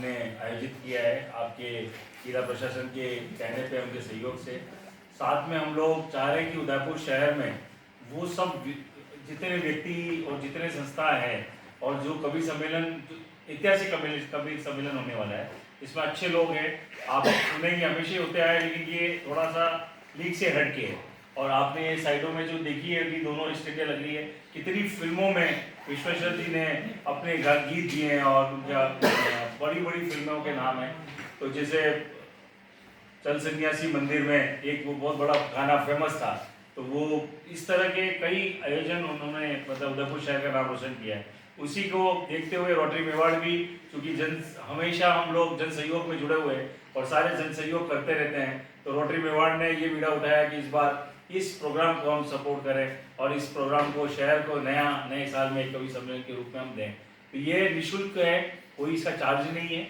आपने आयोजित किया है आपके जिला प्रशासन के कहने पे, उनके सहयोग से। साथ में हम लोग चाह रहे हैं कि उदयपुर शहर में वो सब जितने व्यक्ति और जितने संस्था हैं और जो कवि सम्मेलन, ऐतिहासिक कवि सम्मेलन होने वाला है, इसमें अच्छे लोग हैं। आप सुनेंगे, हमेशा होते आए, लेकिन ये थोड़ा सा लीक से हट के है। और आपने साइडों में जो देखी है कि दोनों स्टेजें लग रही है, कितनी फिल्मों में विश्वेश्वर जी ने अपने गीत दिए हैं और उनका बड़ी बड़ी फिल्मों के नाम हैं। तो जैसे चल सन्यासी मंदिर में एक वो बहुत बड़ा गाना फेमस था, तो वो इस तरह के कई आयोजन उन्होंने मतलब उदयपुर शहर का नाम रोशन किया है। उसी को देखते हुए रोटरी मेवाड़ भी, चूँकि हमेशा हम लोग जन सहयोग में जुड़े हुए हैं और सारे जन सहयोग करते रहते हैं, तो रोटरी मेवाड़ ने ये बीड़ा उठाया कि इस बार इस प्रोग्राम को हम सपोर्ट करें और इस प्रोग्राम को शहर को नए साल में एक कवि सम्मेलन के रूप में हम दें। तो ये निःशुल्क है, कोई इसका चार्ज नहीं है,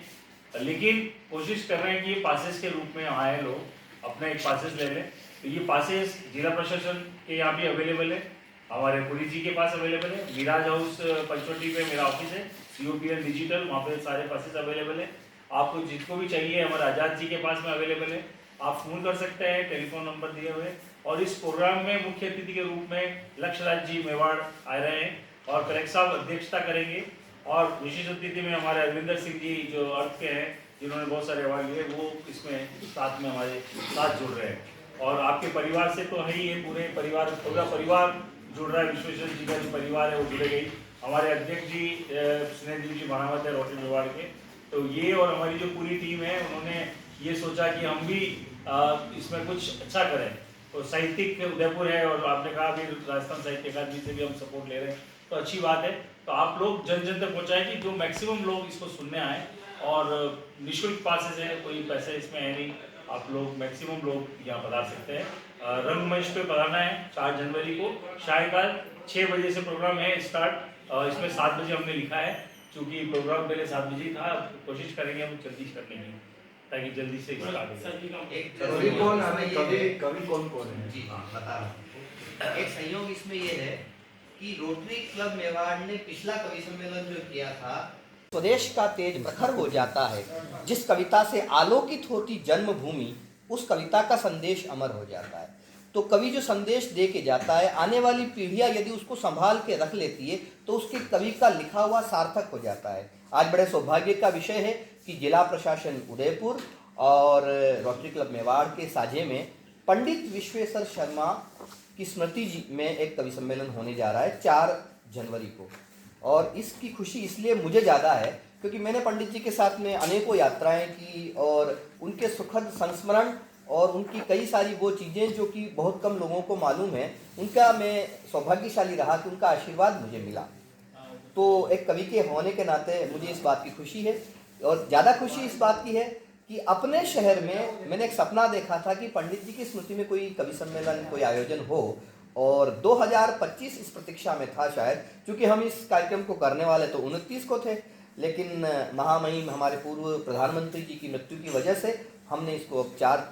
लेकिन कोशिश कर रहे हैं कि ये पासेस के रूप में आए लोग अपना एक पासेस ले लें। तो ये पासेस जिला प्रशासन के यहाँ भी अवेलेबल है, हमारे पुलिस जी के पास अवेलेबल है, मिराज हाउस पंचवटी पे मेरा ऑफिस है, COPN डिजिटल, वहाँ पे सारे पासेस अवेलेबल है। आपको जिसको भी चाहिए हमारे आज़ाद जी के पास में अवेलेबल है, आप फ़ोन कर सकते हैं, टेलीफोन नंबर दिए हुए। और इस प्रोग्राम में मुख्य अतिथि के रूप में लक्ष्यराज जी मेवाड़ आ रहे हैं और कलेक्टर साहब अध्यक्षता करेंगे। और विशेष अतिथि में हमारे अरविंदर सिंह जी जो अर्थ के हैं, जिन्होंने बहुत सारे अवार्ड लिए, वो इसमें साथ में हमारे साथ जुड़ रहे हैं। और आपके परिवार से तो है ही, ये पूरे परिवार, पूरा परिवार जुड़ रहा है। विश्वेश्वर जी का जो परिवार है वो जुड़े गई। हमारे अध्यक्ष जी स्नेहदेव जी बनावत है रोटरी मेवाड़ के। तो ये और हमारी जो पूरी टीम है, उन्होंने ये सोचा कि हम भी इसमें कुछ अच्छा करें। तो साहित्यिक उदयपुर है और आपने कहा कि राजस्थान साहित्य अकादमी से भी हम सपोर्ट ले रहे हैं, तो अच्छी बात है। तो आप लोग जन जन तक पहुँचाएं कि जो मैक्सिमम लोग इसको सुनने आए। और निःशुल्क पासेस है, कोई पैसे इसमें है नहीं, आप लोग मैक्सिमम लोग यहाँ पधार सकते हैं। रंगमंच पे पधारना है 4 जनवरी को, सायकाल 6 बजे से प्रोग्राम है स्टार्ट। इसमें 7 बजे हमने लिखा है, क्योंकि प्रोग्राम पहले 7 बजे था। कोशिश करेंगे हम जल्दी करने की, ताकि जल्दी से स्टार्ट हो। कवि कौन है? जी हाँ, बता रहा हूँ। एक संयोग इसमें ये है कि रोटरी क्लब मेवाड़ ने पिछला कवि सम्मेलन जो किया था, स्वदेश का तेज प्रखर हो जाता है, जिस कविता से आलोकित होती जन्मभूमि, उस कविता का संदेश अमर हो जाता है। तो कवि जो संदेश दे के जाता है, आने वाली पीढ़ियां यदि उसको संभाल के रख लेती है, तो उसके कवि का लिखा हुआ सार्थक हो जाता है। आज बड़े सौभाग्य का विषय है कि जिला प्रशासन उदयपुर और रोटरी क्लब मेवाड़ के साझे में पंडित विश्वेश्वर शर्मा की स्मृति में एक कवि सम्मेलन होने जा रहा है 4 जनवरी को। और इसकी खुशी इसलिए मुझे ज़्यादा है क्योंकि मैंने पंडित जी के साथ में अनेकों यात्राएं की और उनके सुखद संस्मरण और उनकी कई सारी वो चीज़ें जो कि बहुत कम लोगों को मालूम है, उनका मैं सौभाग्यशाली रहा कि उनका आशीर्वाद मुझे मिला। तो एक कवि के होने के नाते मुझे इस बात की खुशी है। और ज़्यादा खुशी इस बात की है कि अपने शहर में मैंने एक सपना देखा था कि पंडित जी की स्मृति में कोई कवि सम्मेलन, कोई आयोजन हो। और 2025 इस प्रतीक्षा में था शायद, क्योंकि हम इस कार्यक्रम को करने वाले तो 29 को थे, लेकिन महामहिम हमारे पूर्व प्रधानमंत्री जी की मृत्यु की वजह से हमने इसको अब 4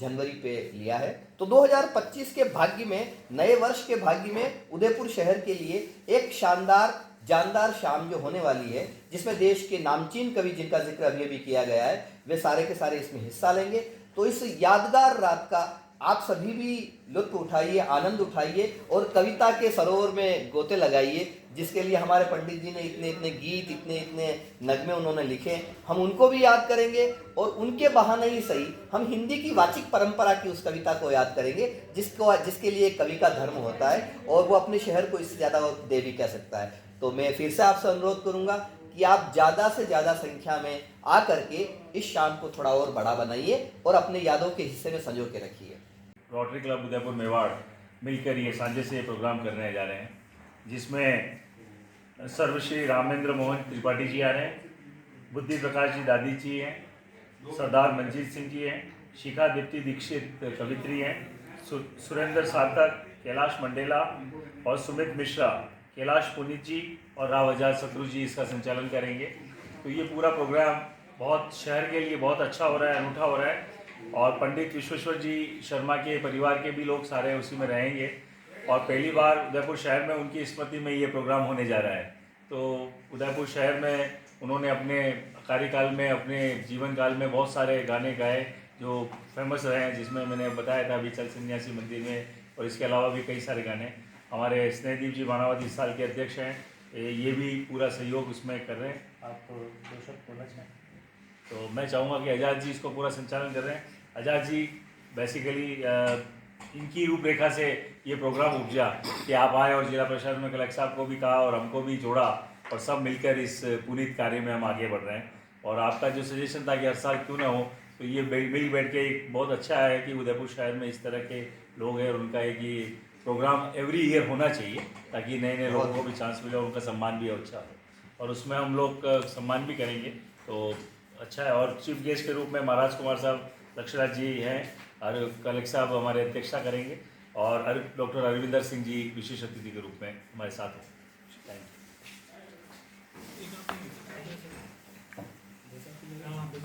जनवरी पे लिया है। तो 2025 के भाग्य में, नए वर्ष के भाग्य में उदयपुर शहर के लिए एक शानदार जानदार शाम जो होने वाली है, जिसमें देश के नामचीन कवि जिनका जिक्र अभी अभी किया गया है, वे सारे के सारे इसमें हिस्सा लेंगे। तो इस यादगार रात का आप सभी भी लुत्फ उठाइए, आनंद उठाइए और कविता के सरोवर में गोते लगाइए, जिसके लिए हमारे पंडित जी ने इतने इतने गीत, इतने इतने नगमे उन्होंने लिखे। हम उनको भी याद करेंगे और उनके बहाने ही सही हम हिंदी की वाचिक परंपरा की उस कविता को याद करेंगे, जिसके लिए कवि का धर्म होता है और वो अपने शहर को इससे ज़्यादा दे भी कह सकता है। तो मैं फिर से आपसे अनुरोध करूँगा कि आप ज़्यादा से ज़्यादा संख्या में आ करके इस शाम को थोड़ा और बड़ा बनाइए और अपने यादों के हिस्से में संजो के रखिए। रोटरी क्लब उदयपुर मेवाड़ मिलकर ये सांझे से प्रोग्राम करने जा रहे हैं, जिसमें सर्वश्री रामेंद्र मोहन त्रिपाठी जी आ रहे हैं, बुद्धि प्रकाश जी दादी जी हैं, सरदार मंजीत सिंह जी हैं, शिखा दीप्ति दीक्षित कवित्री हैं, सुरेंद्र सार्थक, कैलाश मंडेला और सुमित मिश्रा, कैलाश पुनीत जी और राव आजाद शत्रु जी इसका संचालन करेंगे। तो ये पूरा प्रोग्राम बहुत शहर के लिए बहुत अच्छा हो रहा है, अनूठा हो रहा है। और पंडित विश्वेश्वर जी शर्मा के परिवार के भी लोग सारे उसी में रहेंगे और पहली बार उदयपुर शहर में उनकी स्मृति में ये प्रोग्राम होने जा रहा है। तो उदयपुर शहर में उन्होंने अपने कार्यकाल में, अपने जीवन काल में बहुत सारे गाने गाए जो फेमस रहे हैं, जिसमें मैंने बताया था अभी चल सन्यासी मंदिर में, और इसके अलावा भी कई सारे गाने। हमारे स्नेहदीप जी बाणावती इस साल के अध्यक्ष हैं, ये भी पूरा सहयोग उसमें कर रहे हैं। आप दो शब्द बोलना चाहें तो मैं चाहूँगा कि आज़ाद जी इसको पूरा संचालन कर रहे हैं। आज़ाद जी बेसिकली इनकी रूपरेखा से ये प्रोग्राम उपजा कि आप आए और जिला प्रशासन में कलेक्टर साहब को भी कहा और हमको भी जोड़ा, और सब मिलकर इस पुनीत कार्य में हम आगे बढ़ रहे हैं। और आपका जो सजेशन था कि हर साल क्यों ना हो, तो ये मिल बैठ के एक बहुत अच्छा है कि उदयपुर शहर में इस तरह के लोग हैं, और उनका एक ये प्रोग्राम एवरी ईयर होना चाहिए ताकि नए नए लोगों को भी चांस मिले और उनका सम्मान भी अच्छा हो, और उसमें हम लोग सम्मान भी करेंगे तो अच्छा है। और चीफ गेस्ट के रूप में महाराज कुमार साहब लक्षराज जी हैं, और कलेक्टर साहब हमारे अध्यक्षता करेंगे, और डॉक्टर अरविंदर सिंह जी विशेष अतिथि के रूप में हमारे साथ हैं। Thank you.